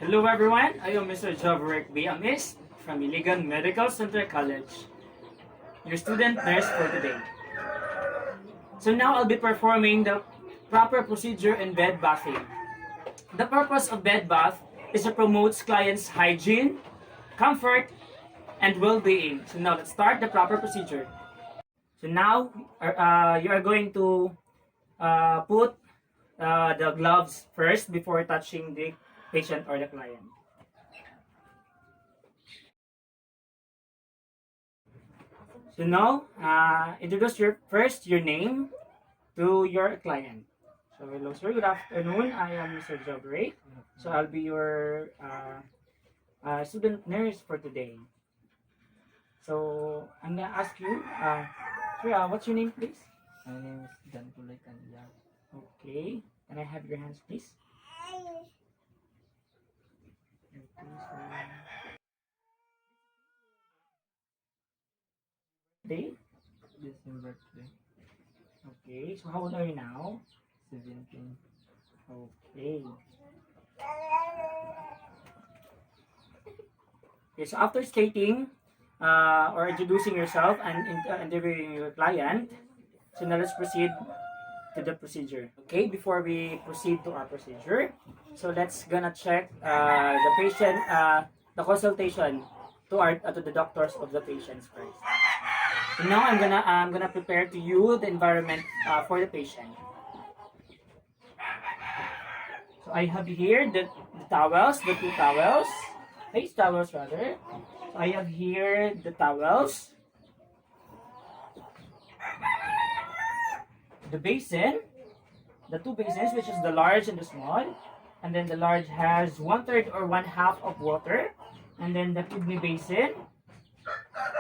Hello everyone, I am Mr. Jobrick B. Amis from Iligan Medical Center College, your student nurse for today. So now I'll be performing the proper procedure in bed bathing. The purpose of bed bath is to promote clients' hygiene, comfort, and well-being. So now let's start the proper procedure. So now you are going to put the gloves first before touching the patient or the client. So now, introduce your name to your client. So hello sir, good afternoon. I am Mr. Jobray. So I'll be your student nurse for today. So I'm gonna ask you, sir, what's your name, please? My name is Dan Kulay Kanya. Okay. Can I have your hands, please? Okay, so day. December 3, Okay. So how old are you now? 17. Okay. Okay. So after stating or introducing yourself and interviewing your client, so now let's proceed to the procedure. Okay. Before we proceed to our procedure, so let's gonna check the patient, the consultation to the doctors of the patients first. So now I'm gonna prepare to you the environment for the patient. So I have here the towels, the two towels, face towels rather. So I have here the towels, the basin, the two basins, which is the large and the small, and then the large has 1/3 or 1/2 of water, and then the kidney basin,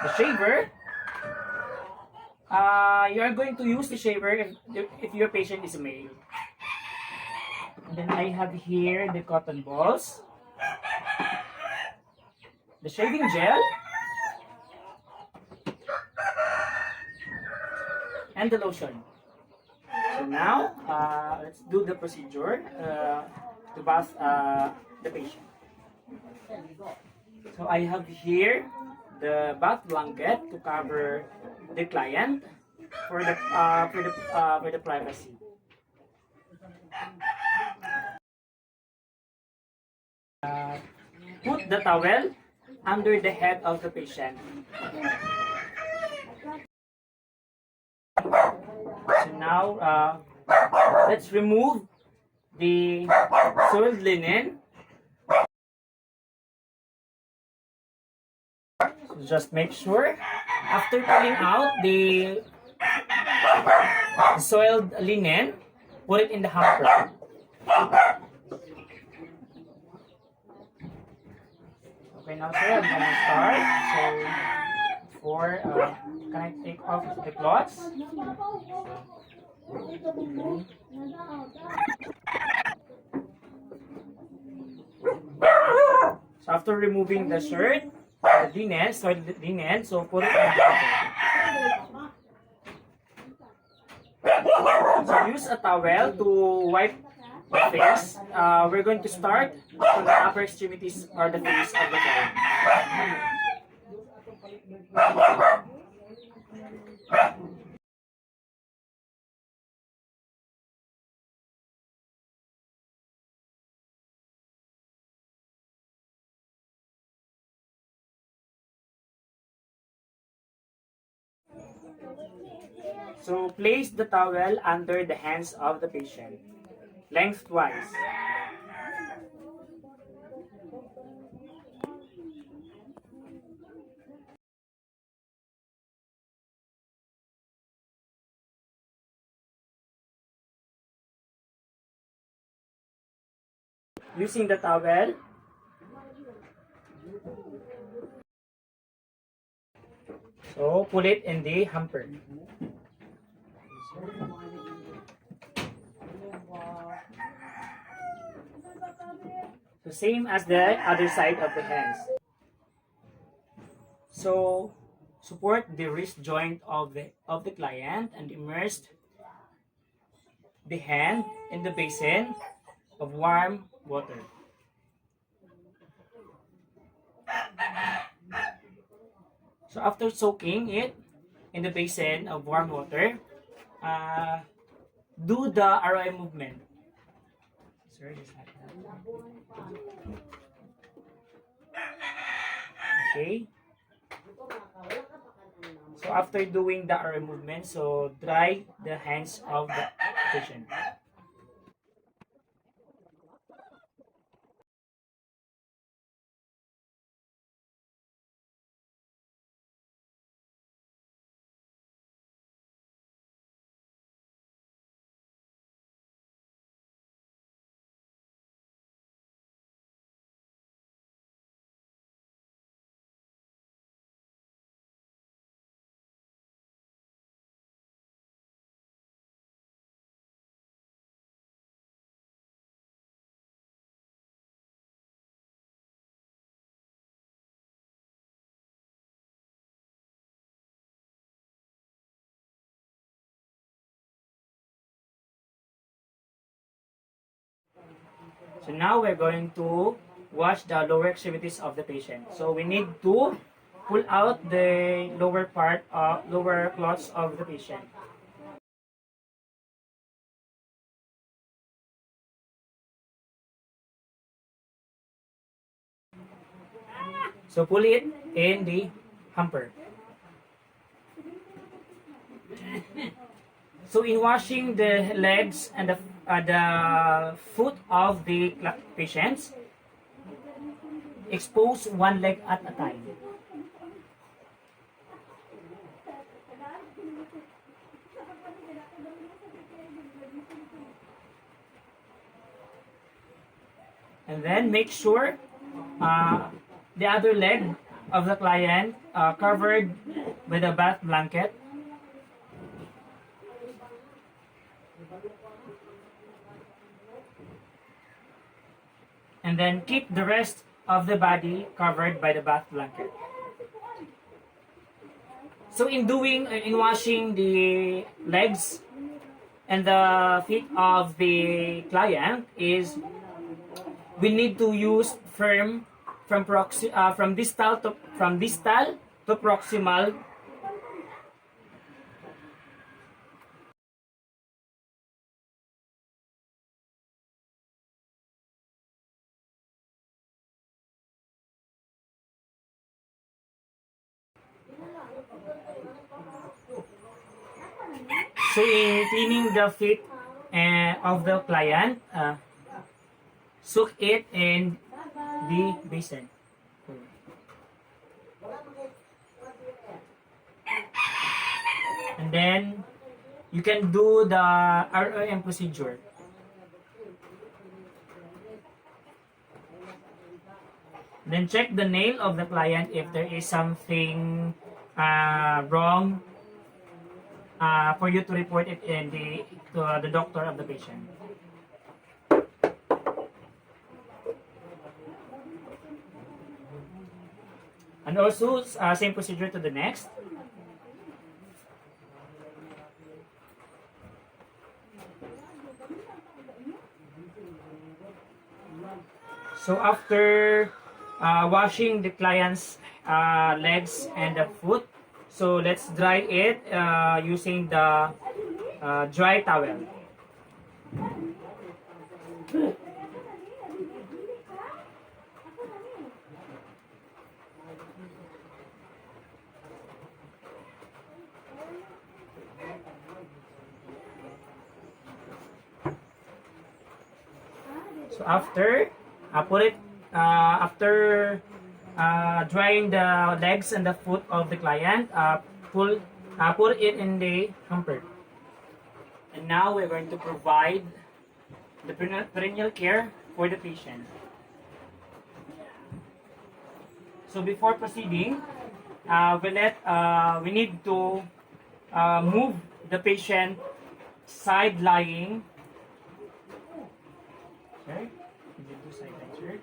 the shaver. You are going to use the shaver if your patient is a male. And then I have here the cotton balls, the shaving gel, and the lotion. So now, let's do the procedure to bath the patient. So I have here the bath blanket to cover the client for the privacy. Put the towel under the head of the patient. So now, let's remove the soiled linen. So just make sure after pulling out the soiled linen, put it in the hamper. Okay, now sir, I'm gonna start. So can I take off the cloths? So after removing the shirt, the linen, so put it in the hamper. So use a towel to wipe the face. We're going to start from the upper extremities or the face of the client. So place the towel under the hands of the patient, lengthwise. Using the towel, so pull it in the hamper. So same as the other side of the hands. So support the wrist joint of the client and immerse the hand in the basin of warm water. So after soaking it in the basin of warm water, do the ROI movement. Sorry, just like that. Okay. So after doing the ROI movement, so dry the hands of the patient. So now we're going to wash the lower extremities of the patient. So we need to pull out the lower cloths of the patient. So pull it in the hamper. So in washing the legs and the foot of the patients, expose one leg at a time. And then make sure the other leg of the client covered with a bath blanket. And then keep the rest of the body covered by the bath blanket. So in washing the legs and the feet of the client is we need to use firm from distal to proximal. So in cleaning the feet of the client, soak it in the basin. And then you can do the ROM procedure. Then check the nail of the client if there is something wrong for you to report it to the doctor of the patient. And also, same procedure to the next. So after washing the client's legs and the foot, so let's dry it using the dry towel. So after drying the legs and the foot of the client, put it in the hamper. And now we're going to provide the perennial care for the patient. So before proceeding, we need to move the patient side lying. Okay, you do side lying, sir.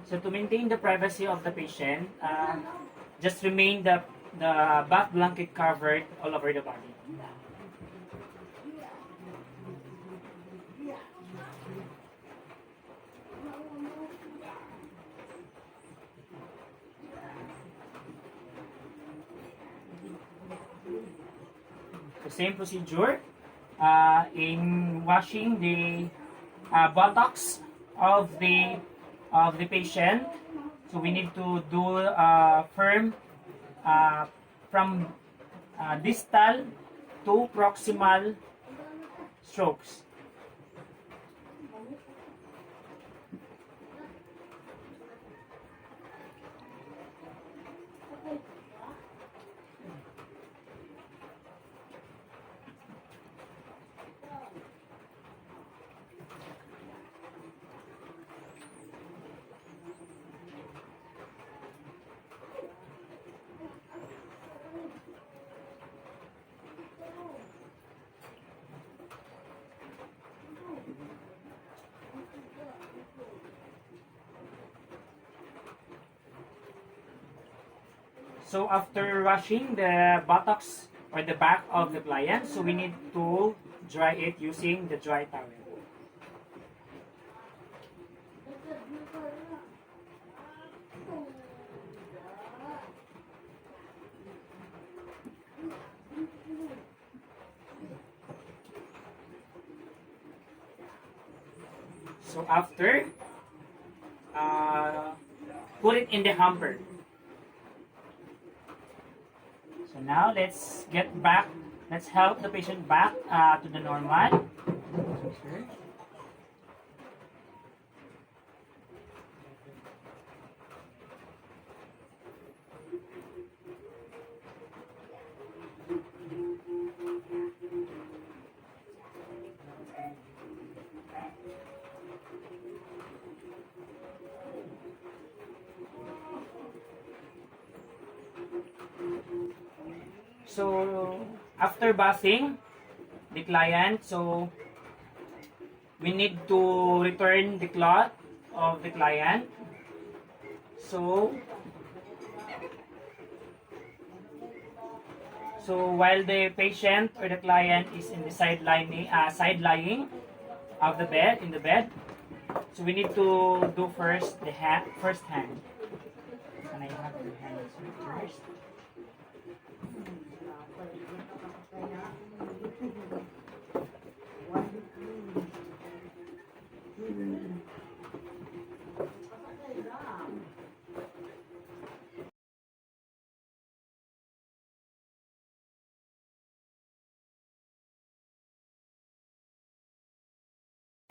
So to maintain the privacy of the patient, just remain the back blanket covered all over the body. The same procedure in washing the buttocks of the patient. So we need to do firm from distal to proximal strokes. So after washing the buttocks or the back of the client, so we need to dry it using the dry towel. So after, put it in the hamper. So now let's get back. Let's help the patient back to the normal. So after bathing the client, so we need to return the cloth of the client. So while the patient or the client is in the side lying of the bed in the bed, so we need to do first the first hand. Can I have your hands first?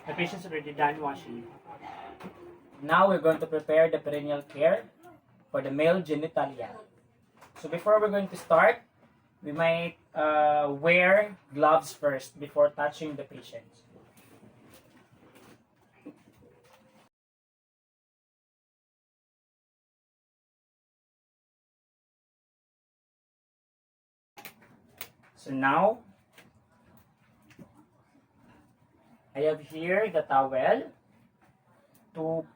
The patient's already done washing. Now we're going to prepare the perineal care for the male genitalia. So before we're going to start, we might wear gloves first before touching the patient. So now, I have here the towel to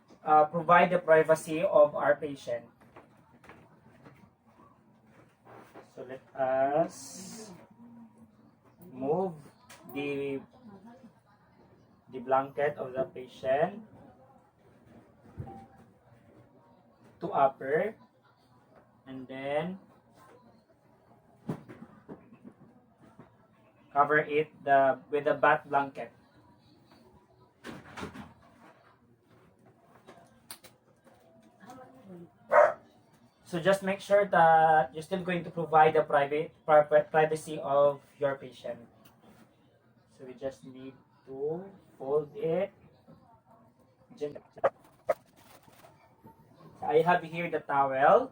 provide the privacy of our patient. So let us move the blanket of the patient to upper, and then cover it with the bath blanket. So just make sure that you're still going to provide the privacy of your patient. So we just need to fold it. I have here the towel.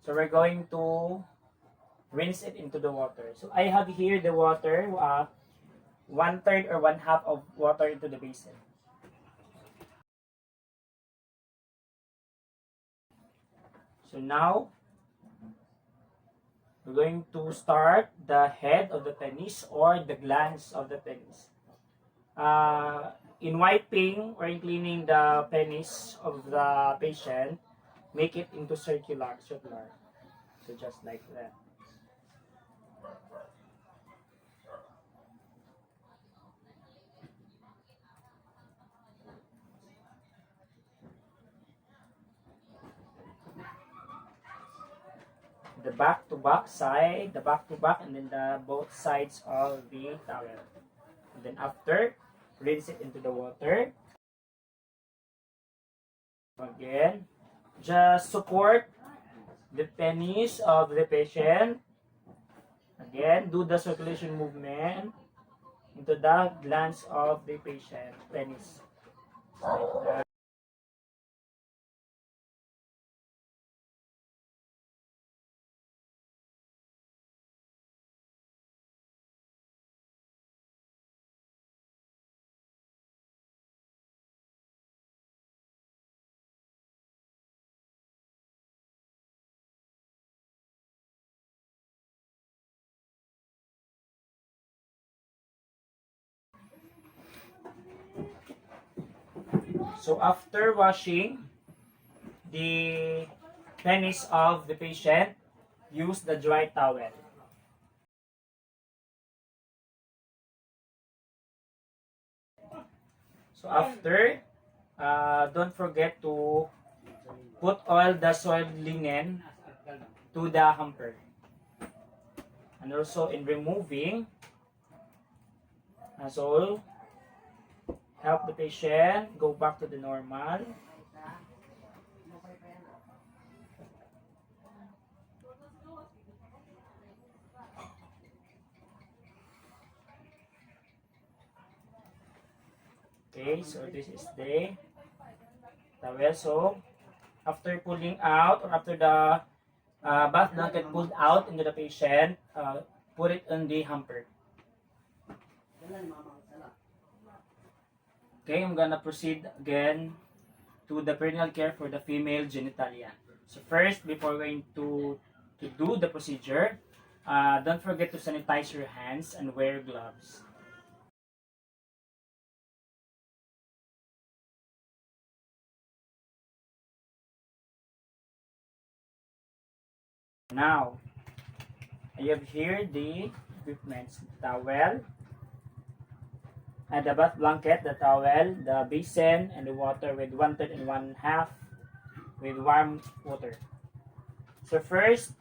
So we're going to rinse it into the water. So I have here the water, 1/3 or 1/2 of water into the basin. So now, we're going to start the head of the penis or the glands of the penis. in wiping or in cleaning the penis of the patient, make it into circular. So just like that. The back to back side, the back to back, and then the both sides of the towel. And then after, rinse it into the water. Again, just support the penis of the patient. Again, do the circulation movement into the glands of the patient penis. Like that. So after washing the penis of the patient, use the dry towel. So after, don't forget to put all the soiled linen to the hamper. And also in removing, so help the patient go back to the normal. Okay, so this is the towel. So after pulling out, or after the bath blanket pulled out into the patient, put it on the hamper. Okay, I'm gonna proceed again to the perineal care for the female genitalia. So first, before going to do the procedure, don't forget to sanitize your hands and wear gloves. Now, I have here the equipment: towel, and the bath blanket, the towel, the basin, and the water with 1/3 and 1/2 with warm water. So first,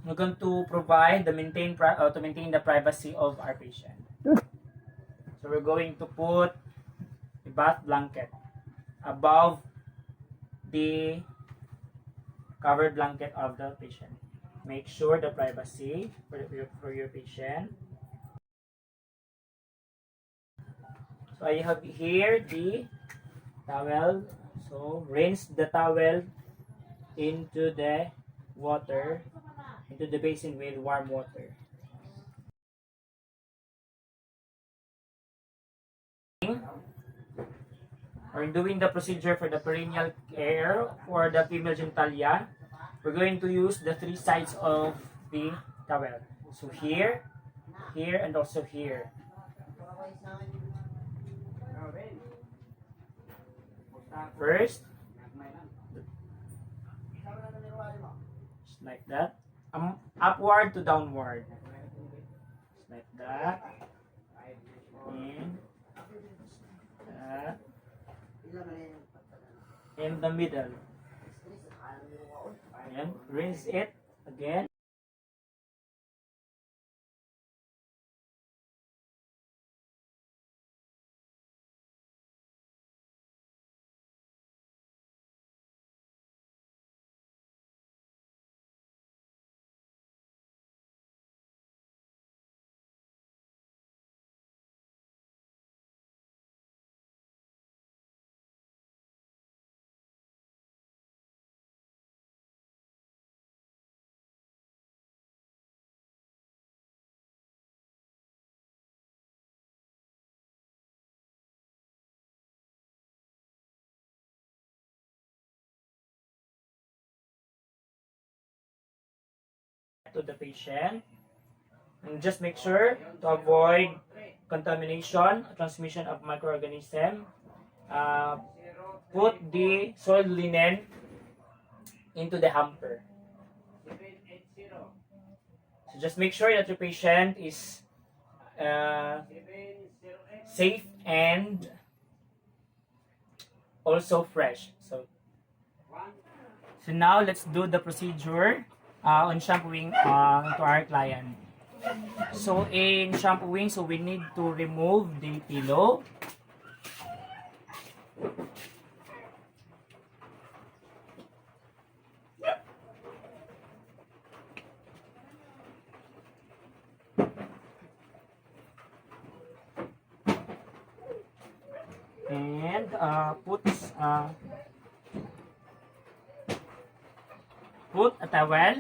we're going to provide to maintain the privacy of our patient. So we're going to put the bath blanket above the covered blanket of the patient. Make sure the privacy for your patient. So I have here the towel. So rinse the towel into the water, into the basin with warm water. Or doing the procedure for the perineal care for the female genitalia, we're going to use the three sides of the towel. So here, here, and also here. First, just like that. Upward to downward. Just like that. And that. In the middle. And rinse it again. To the patient. And just make sure to avoid contamination, transmission of microorganism. Put the soiled linen into the hamper. So just make sure that your patient is safe and also fresh. So now let's do the procedure on shampooing to our client. So in shampooing, so we need to remove the pillow. And put a towel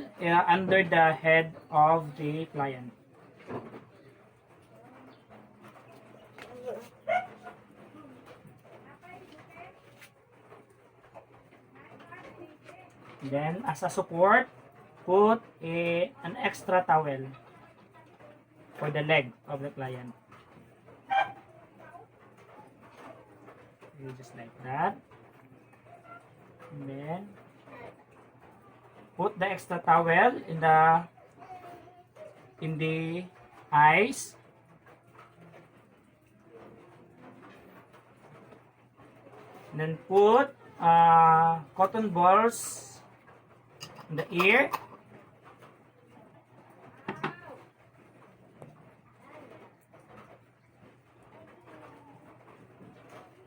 under the head of the client. Then, as a support, put an extra towel for the leg of the client. Just like that. And then, put the extra towel in the eyes. And then put cotton balls in the ear.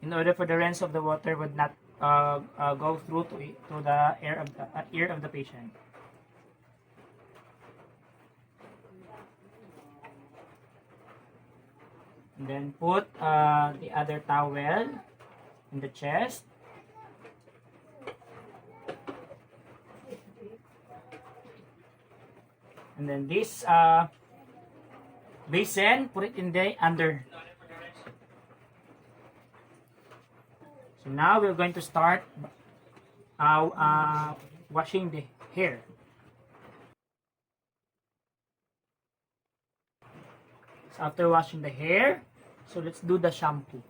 In order for the rinse of the water would not go through to the ear of the patient. And then put the other towel in the chest. And then this basin, put it in the under. So now we're going to start washing the hair. So after washing the hair, so let's do the shampoo.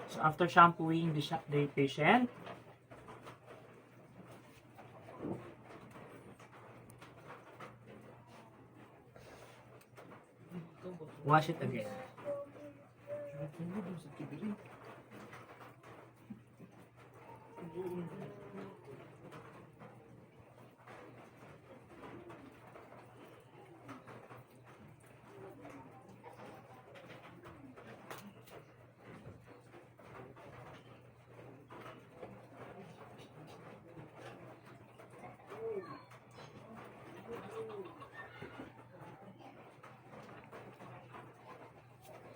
So after shampooing the patient, wash it again.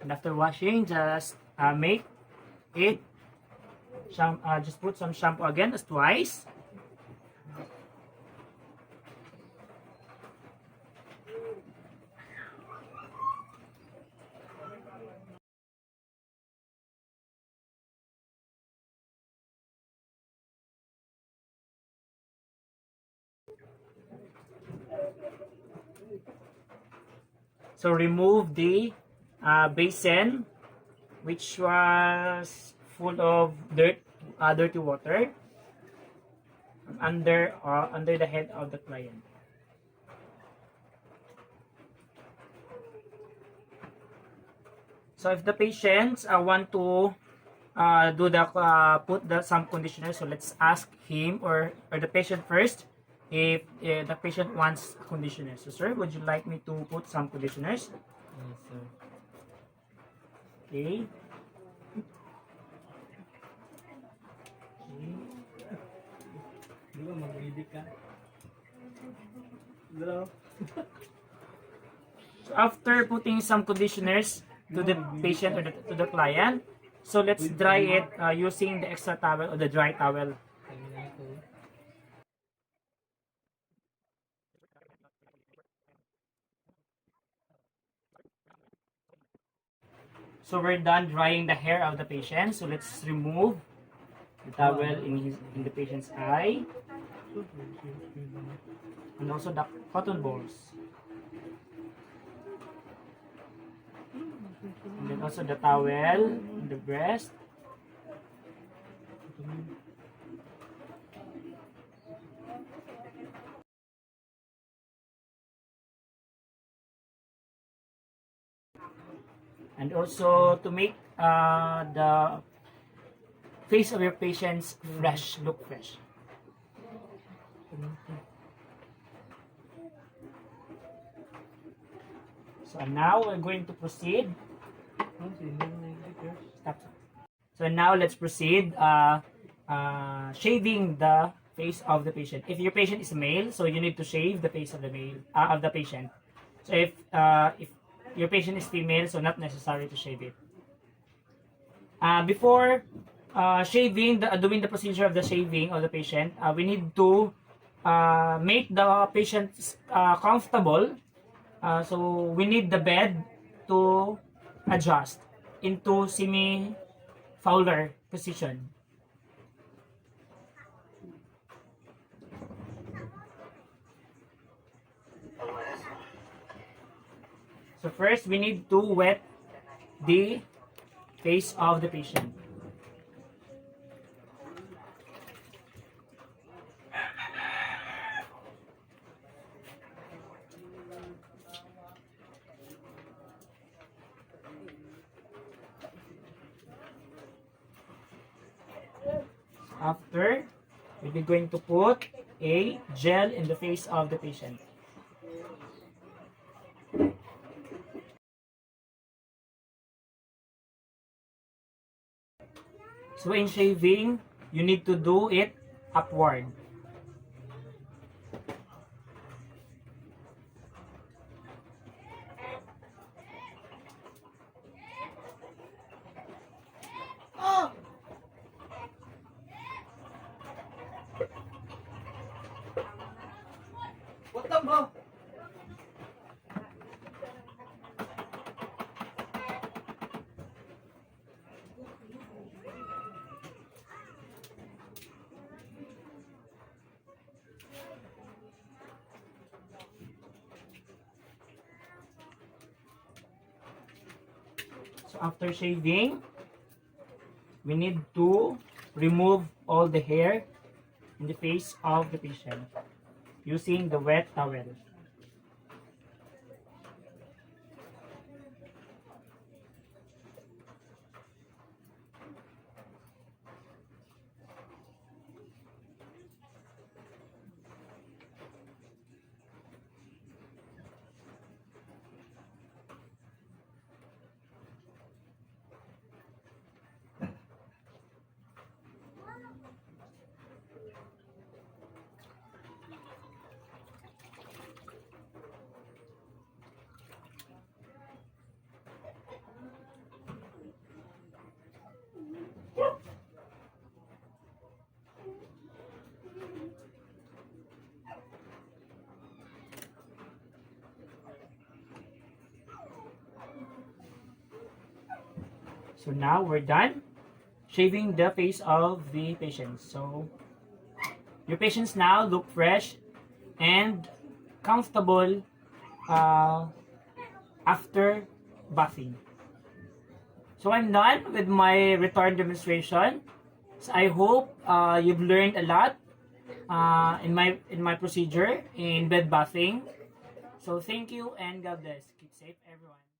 And after washing, just make it, just put some shampoo again, as twice. So remove the basin which was full of dirty water under the head of the client. So if the patients want to put some conditioner, so let's ask him or the patient first if the patient wants conditioner. So sir, would you like me to put some conditioners? Yes, sir. Okay. So after putting some conditioners, to the patient or to the client. So let's dry it using the extra towel or the dry towel. So we're done drying the hair of the patient. So let's remove the towel in the patient's eye and also the cotton balls. And then also the towel in the breast. And also to make the face of your patients fresh, look fresh. So now we're going to proceed. Stop. So now let's proceed shaving the face of the patient. If your patient is male, so you need to shave the face of the male of the patient. So if your patient is female, so not necessary to shave it. Before shaving, doing the procedure of the shaving of the patient, we need to make the patient comfortable. So we need the bed to adjust into semi-fowler position. So first, we need to wet the face of the patient. After, we're going to put a gel in the face of the patient. So in shaving, you need to do it upward. So after shaving, we need to remove all the hair in the face of the patient using the wet towel. So now we're done shaving the face of the patient. So your patients now look fresh and comfortable after bathing. So I'm done with my return demonstration. So I hope you've learned a lot in my procedure in bed bathing. So thank you and God bless. Keep safe, everyone.